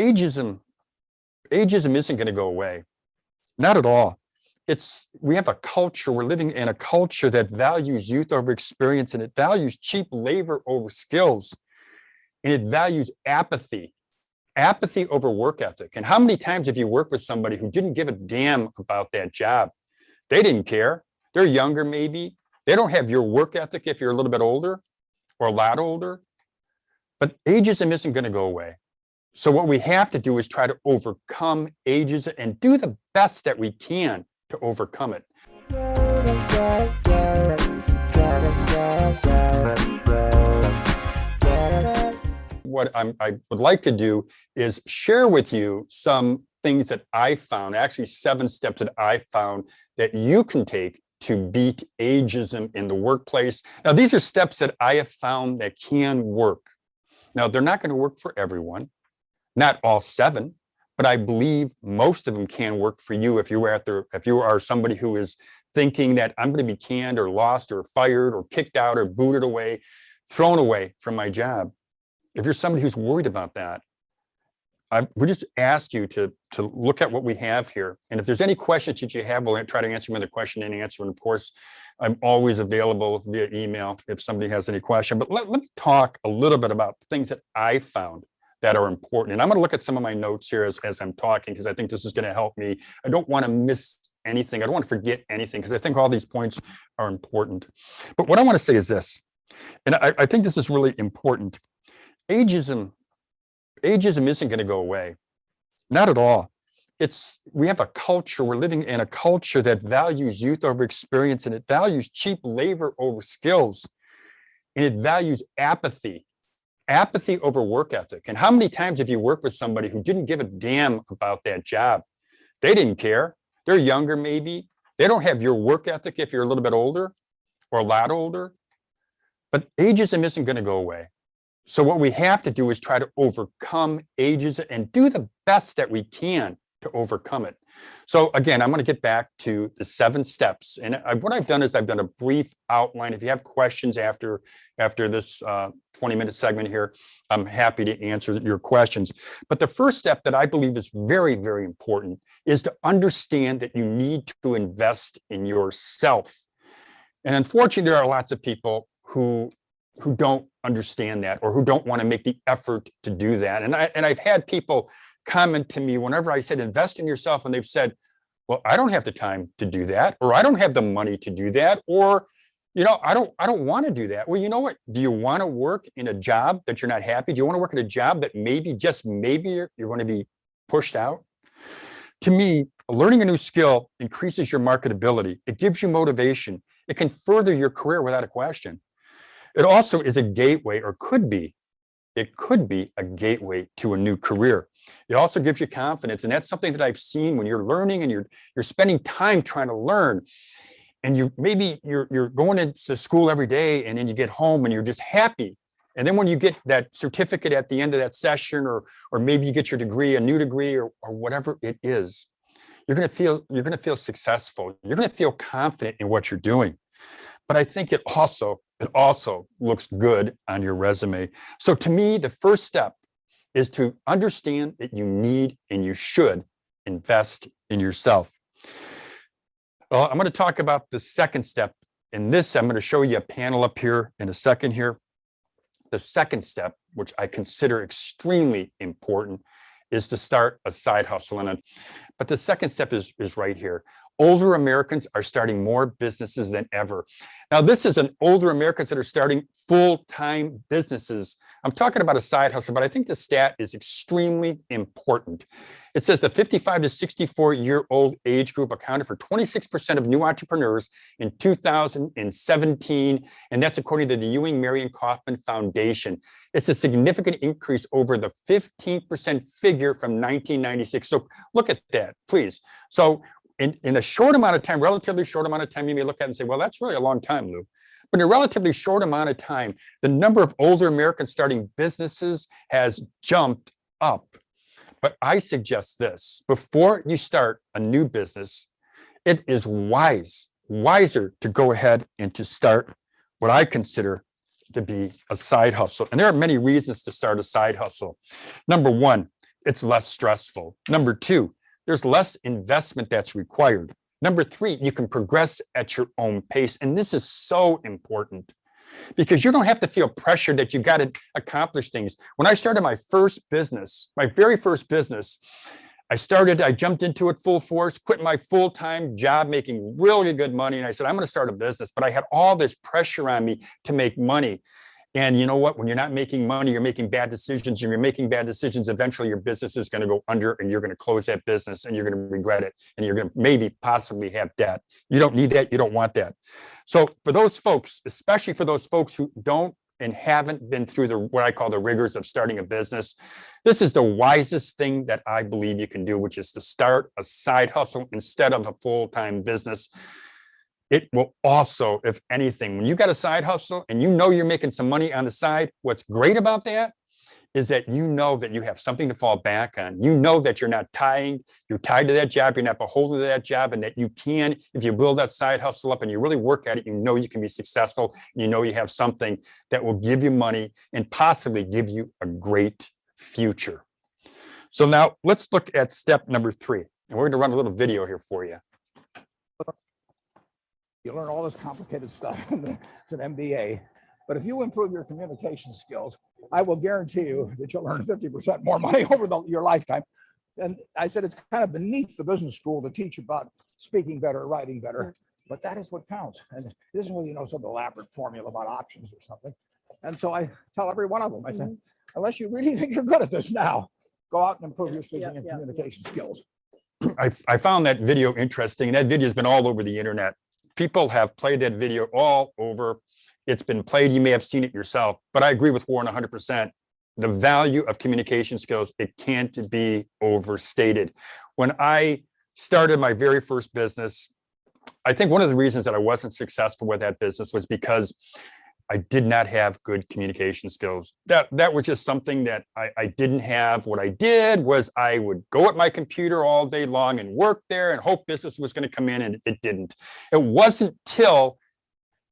ageism isn't going to go away. Not at all. We have a culture, we're living in a culture that values youth over experience, and it values cheap labor over skills, and it values apathy over work ethic. And how many times have you worked with somebody who didn't give a damn about that job? They didn't care. They're younger, maybe. They don't have your work ethic if you're a little bit older or a lot older. But ageism isn't going to go away. So what we have to do is try to overcome ageism and do the best that we can to overcome it. What I would like to do is share with you some things that I found, actually 7 steps that I found that you can take to beat ageism in the workplace. Now, these are steps that I have found that can work. Now, they're not going to work for everyone, not all 7, but I believe most of them can work for you if you are somebody who is thinking that I'm going to be canned or lost or fired or kicked out or booted away, thrown away from my job. If you're somebody who's worried about that, I would just ask you to look at what we have here. And if there's any questions that you have, we'll try to answer them in the question and answer. And of course, I'm always available via email if somebody has any question. But let me talk a little bit about things that I found that are important. And I'm going to look at some of my notes here as I'm talking, because I think this is going to help me. I don't want to miss anything. I don't want to forget anything, because I think all these points are important. But what I want to say is this, and I think this is really important. Ageism isn't going to go away. Not at all. We have a culture, we're living in a culture that values youth over experience, and it values cheap labor over skills, and it values apathy over work ethic. And how many times have you worked with somebody who didn't give a damn about that job? They didn't care. They're younger, maybe. They don't have your work ethic if you're a little bit older or a lot older. But ageism isn't going to go away. So what we have to do is try to overcome ageism and do the best that we can to overcome it. So again, I'm going to get back to the 7 steps. And what I've done is I've done a brief outline. If you have questions after this 20-minute segment here, I'm happy to answer your questions. But the first step that I believe is very, very important is to understand that you need to invest in yourself. And unfortunately, there are lots of people who don't understand that, or who don't want to make the effort to do that. And I've had people comment to me whenever I said invest in yourself, and they've said, well, I don't have the time to do that, or I don't have the money to do that, or I don't want to do that. Well, you know what? Do you want to work in a job that you're not happy? Do you want to work at a job that maybe, just maybe, you're going to be pushed out? To me, learning a new skill increases your marketability. It gives you motivation. It can further your career without a question. It also is a gateway, or it could be a gateway to a new career. It also gives you confidence. And that's something that I've seen when you're learning and you're spending time trying to learn. And you're going into school every day, and then you get home and you're just happy. And then when you get that certificate at the end of that session, or maybe you get your degree, a new degree, or whatever it is, you're going to feel successful. You're going to feel confident in what you're doing. But I think it also looks good on your resume. So to me, the first step is to understand that you need and you should invest in yourself. Well, I'm going to talk about the second step. In this, I'm going to show you a panel up here in a second here. The second step, which I consider extremely important, is to start a side hustle. But the second step is right here. Older Americans are starting more businesses than ever. Now, this is an older Americans that are starting full-time businesses. I'm talking about a side hustle, but I think the stat is extremely important. It says the 55 to 64-year-old age group accounted for 26% of new entrepreneurs in 2017, and that's according to the Ewing Marion Kauffman Foundation. It's a significant increase over the 15% figure from 1996. So look at that, please. So in a short amount of time, relatively short amount of time, you may look at it and say, well, that's really a long time, Lou. But in a relatively short amount of time, the number of older Americans starting businesses has jumped up. But I suggest this: before you start a new business, it is wiser to go ahead and to start what I consider to be a side hustle. And there are many reasons to start a side hustle. Number one, it's less stressful. Number two, there's less investment that's required. Number three, you can progress at your own pace. And this is so important because you don't have to feel pressure that you got to accomplish things. When I started my first business, my very first business, I jumped into it full force, quit my full-time job, making really good money. And I said, I'm going to start a business, but I had all this pressure on me to make money. And you know what? When you're not making money, you're making bad decisions. And you're making bad decisions, eventually your business is going to go under and you're going to close that business and you're going to regret it. And you're going to maybe possibly have debt. You don't need that. You don't want that. So for those folks, especially for those folks who don't and haven't been through what I call the rigors of starting a business, this is the wisest thing that I believe you can do, which is to start a side hustle instead of a full-time business. It will also, if anything, when you got a side hustle and you know you're making some money on the side, what's great about that is that you know that you have something to fall back on. You know that you're tied to that job, you're not beholden to that job, and that you can, if you build that side hustle up and you really work at it, you know you can be successful. You know you have something that will give you money and possibly give you a great future. So now let's look at step number 3. And we're going to run a little video here for you. You learn all this complicated stuff. It's an MBA. But if you improve your communication skills, I will guarantee you that you'll earn 50% more money over your lifetime. And I said it's kind of beneath the business school to teach about speaking better, writing better, but that is what counts. And it isn't really, some elaborate formula about options or something. And so I tell every one of them, I said, unless you really think you're good at this now, go out and improve your speaking and communication skills. I found that video interesting. That video has been all over the internet. People have played that video all over. It's been played. You may have seen it yourself, but I agree with Warren 100%. The value of communication skills, it can't be overstated. When I started my very first business, I think one of the reasons that I wasn't successful with that business was because I did not have good communication skills. That was just something that I didn't have. What I did was I would go at my computer all day long and work there and hope business was going to come in, and it didn't. It wasn't till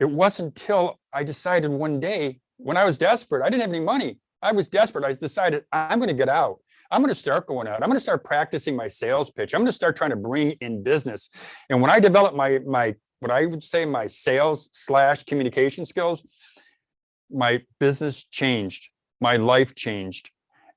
I decided one day when I was desperate, I didn't have any money. I was desperate. I decided I'm going to get out. I'm going to start going out. I'm going to start practicing my sales pitch. I'm going to start trying to bring in business. And when I developed my what I would say my sales/communication skills, my business changed, my life changed.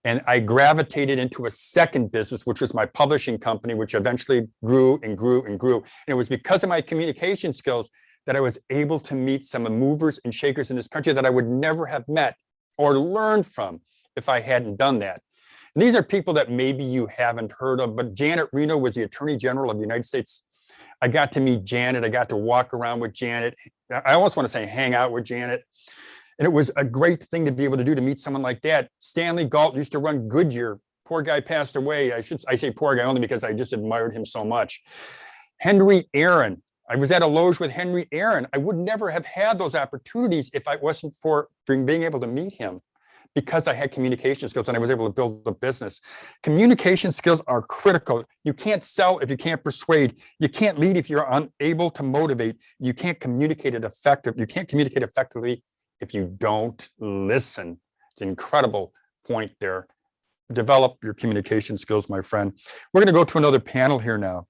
And I gravitated into a second business, which was my publishing company, which eventually grew and grew and grew. And it was because of my communication skills that I was able to meet some movers and shakers in this country that I would never have met or learned from if I hadn't done that. And these are people that maybe you haven't heard of, but Janet Reno was the Attorney General of the United States. I got to meet Janet. I got to walk around with Janet. I almost want to say hang out with Janet. And it was a great thing to be able to do, to meet someone like that. Stanley Galt used to run Goodyear. Poor guy passed away. I say poor guy only because I just admired him so much. Henry Aaron. I was at a loge with Henry Aaron. I would never have had those opportunities if I wasn't for being able to meet him, because I had communication skills and I was able to build a business. Communication skills are critical. You can't sell if you can't persuade. You can't lead if you're unable to motivate. You can't communicate it effectively. You can't communicate effectively if you don't listen. It's an incredible point there. Develop your communication skills, my friend. We're going to go to another panel here now.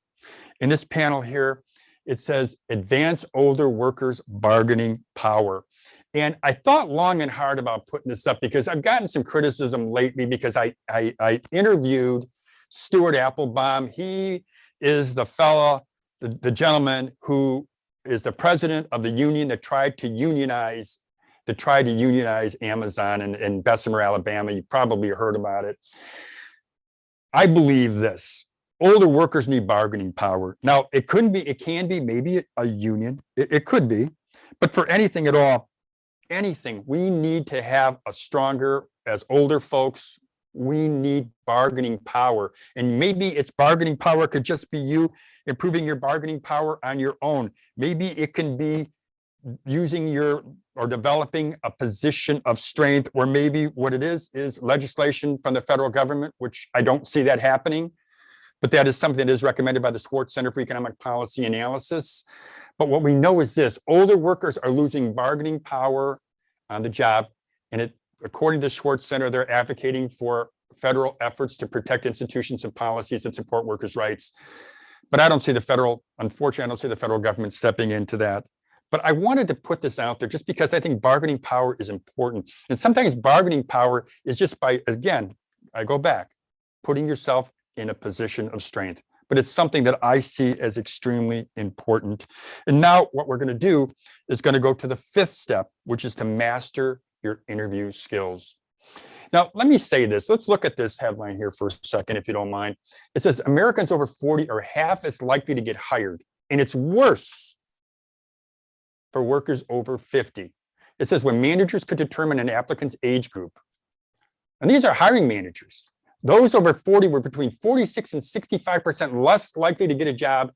In this panel here, it says advance older workers' bargaining power. And I thought long and hard about putting this up because I've gotten some criticism lately because I interviewed Stuart Applebaum. He is the fellow, the gentleman who is the president of the union that tried to unionize Amazon in Bessemer, Alabama. You probably heard about it. I believe this. Older workers need bargaining power. Now, it can be maybe a union. It could be. But for anything at all, we need to have a stronger, as older folks, we need bargaining power. And maybe it's bargaining power could just be you improving your bargaining power on your own. Maybe it can be using or developing a position of strength, or maybe what it is legislation from the federal government, which I don't see that happening. But that is something that is recommended by the Schwartz Center for Economic Policy Analysis. But what we know is this: older workers are losing bargaining power on the job. And according to the Schwartz Center, they're advocating for federal efforts to protect institutions and policies that support workers' rights. But I don't see the federal, unfortunately, I don't see the federal government stepping into that. But I wanted to put this out there just because I think bargaining power is important. And sometimes bargaining power is just by, again, I go back, putting yourself in a position of strength. But it's something that I see as extremely important. And now what we're going to do is going to go to the fifth step, which is to master your interview skills. Now, let me say this. Let's look at this headline here for a second, if you don't mind. It says Americans over 40 are half as likely to get hired, and it's worse for workers over 50. It says when managers could determine an applicant's age group, and these are hiring managers, those over 40 were between 46 and 65% less likely to get a job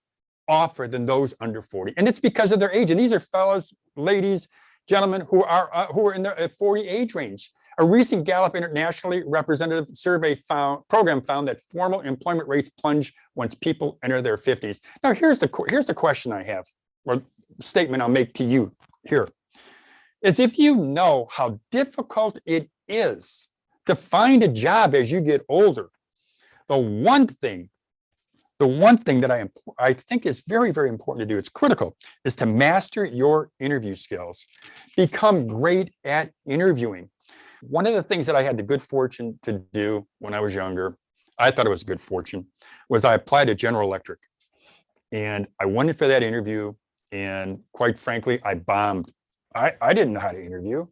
offer than those under 40. And it's because of their age. And these are fellows, ladies, gentlemen who are in their 40 age range. A recent Gallup internationally representative survey program found that formal employment rates plunge once people enter their 50s. Now, here's the question I have, or statement I'll make to you here, is if you know how difficult it is to find a job as you get older, the one thing that I think is very, very important to do, it's critical, is to master your interview skills. Become great at interviewing. One of the things that I had the good fortune to do when I was younger, I thought it was good fortune, was I applied to General Electric. And I went in for that interview, and quite frankly, I bombed. I didn't know how to interview.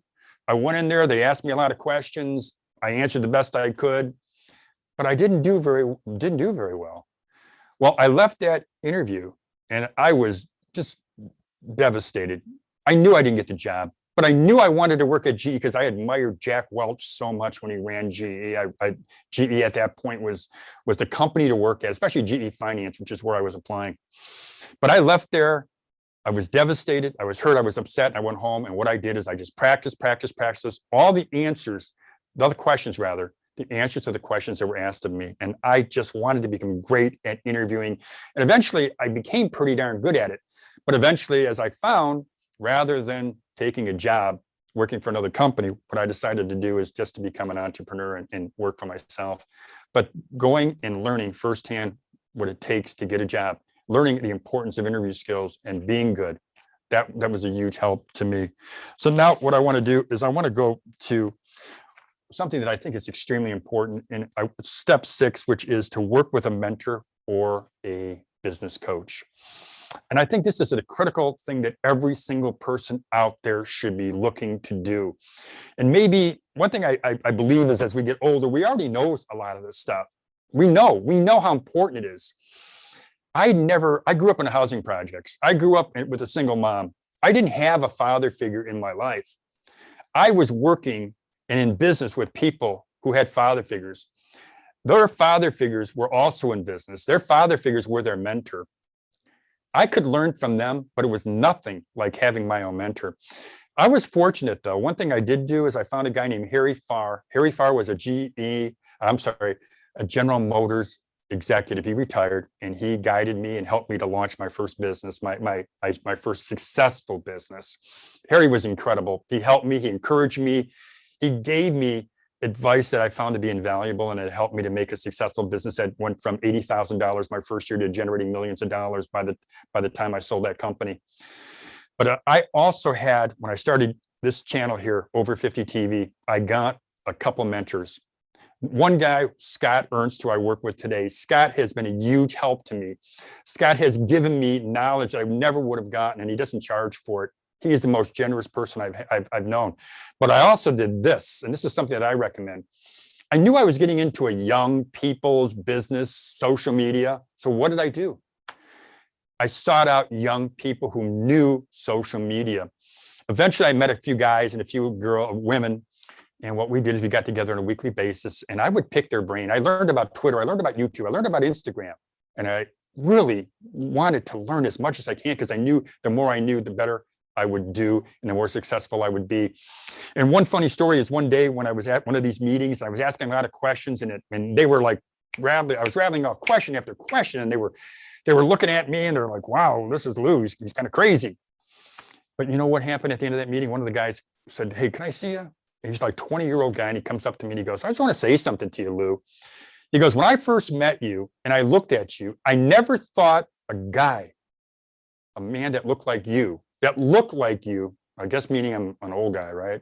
I went in there, they asked me a lot of questions. I answered the best I could, but I didn't do very well. Well, I left that interview and I was just devastated. I knew I didn't get the job, but I knew I wanted to work at GE because I admired Jack Welch so much when he ran GE. GE at that point was the company to work at, especially GE Finance, which is where I was applying. But I left there. I was devastated. I was hurt. I was upset. And I went home. And what I did is I just practiced all the answers, the other questions rather, the answers to the questions that were asked of me. And I just wanted to become great at interviewing. And eventually I became pretty darn good at it. But eventually, as I found, rather than taking a job working for another company, what I decided to do is just to become an entrepreneur and work for myself. But going and learning firsthand what it takes to get a job, learning the importance of interview skills and being good, that was a huge help to me. So now what I want to do is I want to go to something that I think is extremely important in step 6, which is to work with a mentor or a business coach. And I think this is a critical thing that every single person out there should be looking to do. And maybe one thing I believe is as we get older, we already know a lot of this stuff. We know how important it is. I grew up in housing projects. I grew up with a single mom. I didn't have a father figure in my life. I was working and in business with people who had father figures. Their father figures were also in business. Their father figures were their mentor. I could learn from them, but it was nothing like having my own mentor. I was fortunate though. One thing I did do is I found a guy named Harry Farr. Harry Farr was a General Motors executive. He retired and he guided me and helped me to launch my first business, my first successful business. Harry was incredible. He helped me, he encouraged me. He gave me advice that I found to be invaluable, and it helped me to make a successful business that went from $80,000 my first year to generating millions of dollars by the time I sold that company. But I also had, when I started this channel here, Over 50 TV, I got a couple mentors. One guy, Scott Ernst, who I work with today. Scott has been a huge help to me. Scott has given me knowledge I never would have gotten, and he doesn't charge for it. He is the most generous person I've known. But I also did this, and this is something that I recommend. I knew I was getting into a young people's business, social media. So what did I do? I sought out young people who knew social media. Eventually, I met a few guys and a few women. And what we did is we got together on a weekly basis, and I would pick their brain. I learned about Twitter. I learned about YouTube. I learned about Instagram. And I really wanted to learn as much as I can because I knew the more I knew, the better I would do and the more successful I would be. And one funny story is one day when I was at one of these meetings, I was asking a lot of questions and they were like I was rattling off question after question, and they were looking at me and they're like, wow, this is Lou, he's kind of crazy. But you know what happened at the end of that meeting? One of the guys said, hey, can I see you? He's like 20-year-old guy, and he comes up to me and he goes, I just want to say something to you, Lou. He goes, when I first met you and I looked at you, I never thought a guy, a man that looked like you, I guess meaning I'm an old guy, right?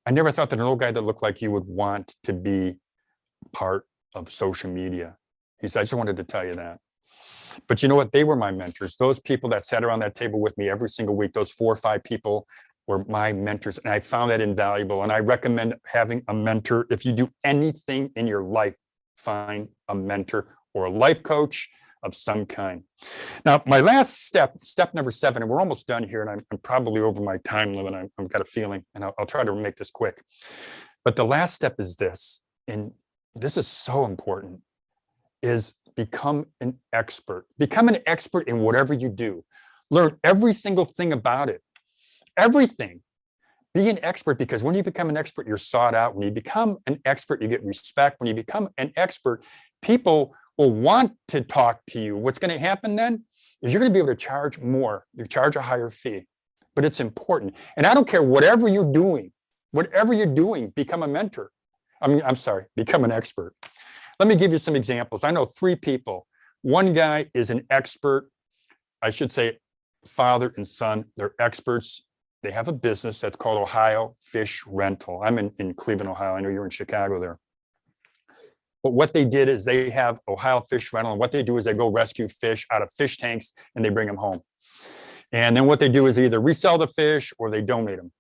I never thought that an old guy that looked like you would want to be part of social media. He said, I just wanted to tell you that. But you know what? They were my mentors. Those people that sat around that table with me every single week, those 4 or 5 people were my mentors. And I found that invaluable. And I recommend having a mentor. If you do anything in your life, find a mentor or a life coach of some kind. Now, my last step number 7, and we're almost done here, and I'm probably over my time limit. I've got a feeling, and I'll try to make this quick. But the last step is this, and this is so important, is become an expert. Become an expert in whatever you do. Learn every single thing about it. Everything. Be an expert, because when you become an expert, you're sought out. When you become an expert, you get respect. When you become an expert, people will want to talk to you. What's going to happen then is you're going to be able to charge more. You charge a higher fee, but it's important. And I don't care whatever you're doing, become a mentor. Become an expert. Let me give you some examples. I know 3 people. One guy is an expert. I should say father and son. They're experts. They have a business that's called Ohio Fish Rental. I'm in Cleveland, Ohio. I know you're in Chicago there. But what they did is they have Ohio Fish Rental, and what they do is they go rescue fish out of fish tanks and they bring them home. And then what they do is either resell the fish or they donate them.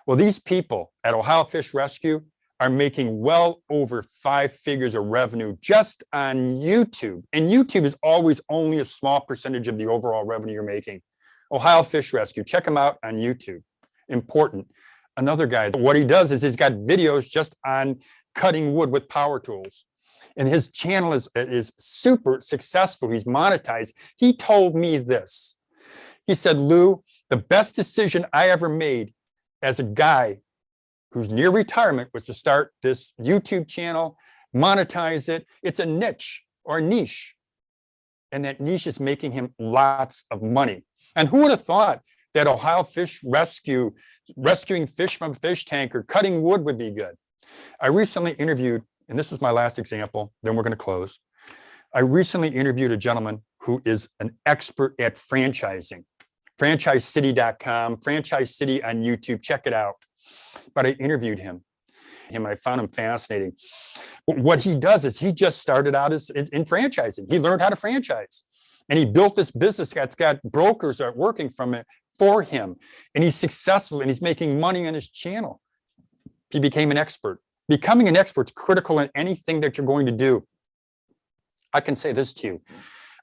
Well, these people at Ohio Fish Rescue are making well over 5 figures of revenue just on YouTube. And YouTube is always only a small percentage of the overall revenue you're making. Ohio Fish Rescue, check them out on YouTube. Important. Another guy, what he does is he's got videos just on cutting wood with power tools. And his channel is super successful. He's monetized. He told me this. He said, Lou, the best decision I ever made as a guy who's near retirement was to start this YouTube channel, monetize it. It's a niche or a niche. And that niche is making him lots of money. And who would have thought that Ohio Fish Rescue, rescuing fish from a fish tank or cutting wood would be good? I recently interviewed, and this is my last example, then we're going to close. I recently interviewed a gentleman who is an expert at franchising. FranchiseCity.com, Franchise City on YouTube, check it out. But I interviewed him. I found him fascinating. But what he does is he just started out in franchising. He learned how to franchise. And he built this business that's got brokers that are working for him. And he's successful and he's making money on his channel. He became an expert. Becoming an expert is critical in anything that you're going to do. I can say this to you.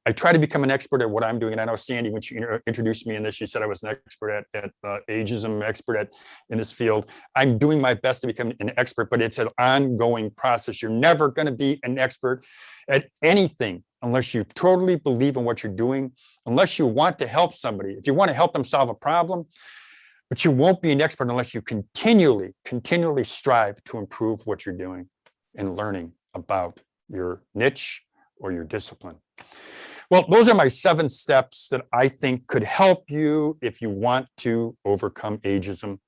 I try to become an expert at what I'm doing. And I know Sandy, when she introduced me in this, she said I was an expert at ageism, expert in this field. I'm doing my best to become an expert, but it's an ongoing process. You're never going to be an expert at anything unless you totally believe in what you're doing, unless you want to help somebody. If you want to help them solve a problem, but you won't be an expert unless you continually strive to improve what you're doing and learning about your niche or your discipline. Well, those are my 7 steps that I think could help you if you want to overcome ageism.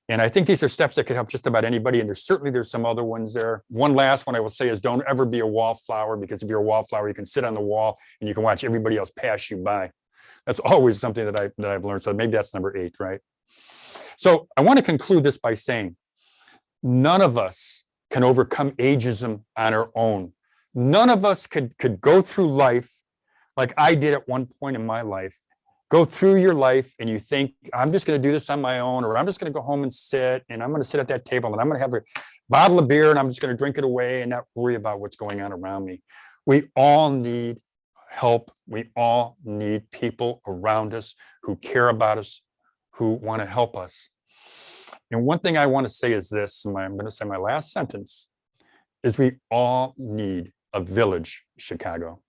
And I think these are steps that could help just about anybody. And there's some other ones there. One last one I will say is don't ever be a wallflower, because if you're a wallflower, you can sit on the wall and you can watch everybody else pass you by. That's always something that I've learned. So maybe that's number 8, right? So I want to conclude this by saying none of us can overcome ageism on our own. None of us could go through life like I did at one point in my life. Go through your life and you think, I'm just going to do this on my own, or I'm just going to go home and sit, and I'm going to sit at that table and I'm going to have a bottle of beer and I'm just going to drink it away and not worry about what's going on around me. We all need help. We all need people around us who care about us, who want to help us. And one thing I want to say is this, and I'm going to say my last sentence, is we all need a village, Chicago.